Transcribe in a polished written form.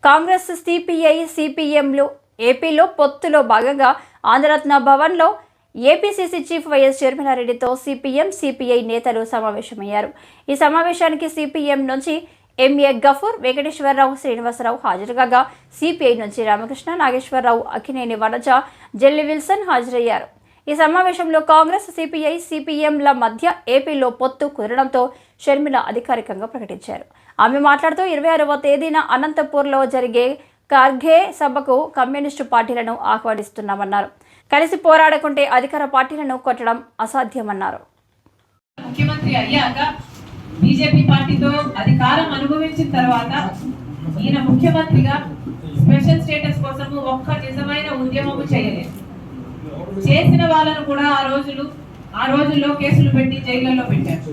Congress, CPI, సిపిఎంలు ఏపీలో పొత్తులో భాగంగా ఆంధ్రరత్న భవన్లో ఏపీసీసీ చీఫ్ వైఎస్ జగన్మోహన్రెడ్డితో సిపిఎం, సిపిఐ నేతలు సమావేశమయ్యారు. ఈ సమావేశానికి సిపిఎం నుంచి ఎంఏ గఫూర్, వెంకటేశ్వరరావు, శ్రీనివాసరావు హాజరుకాగా సిపిఐ నుంచి రామకృష్ణ, నాగేశ్వరరావు, అక్కినేని వనజ, జెల్లి విల్సన్ హాజరయ్యారు. ఈ సమావేశంలో కాంగ్రెస్, సిపిఐ, సిపిఎంల మధ్య ఏపీలో పొత్తు కుదరడంతో షర్మిల అధికారికంగా ప్రకటించారు. ఆమె మాట్లాడుతూ 26వ తేదీన అనంతపూర్లో జరిగే ఖర్గే సభకు కమ్యూనిస్టు పార్టీలను ఆహ్వానిస్తున్నామన్నారు. కలిసి పోరాడకుంటే అధికార పార్టీలను కొట్టడం అసాధ్యమన్నారు. ముఖ్యమంత్రి అయ్యాక బీజేపీ పార్టీతో అధికారం అనుభవించిన తర్వాత ఈయన ముఖ్యమంత్రిగా స్పెషల్ స్టేటస్ కోసము ఒక్క నిజమైన ఉద్యమము చేయలేదు. చేసిన వాళ్ళను కూడా ఆ రోజుల్లో కేసులు పెట్టి జైళ్లలో పెట్టారు.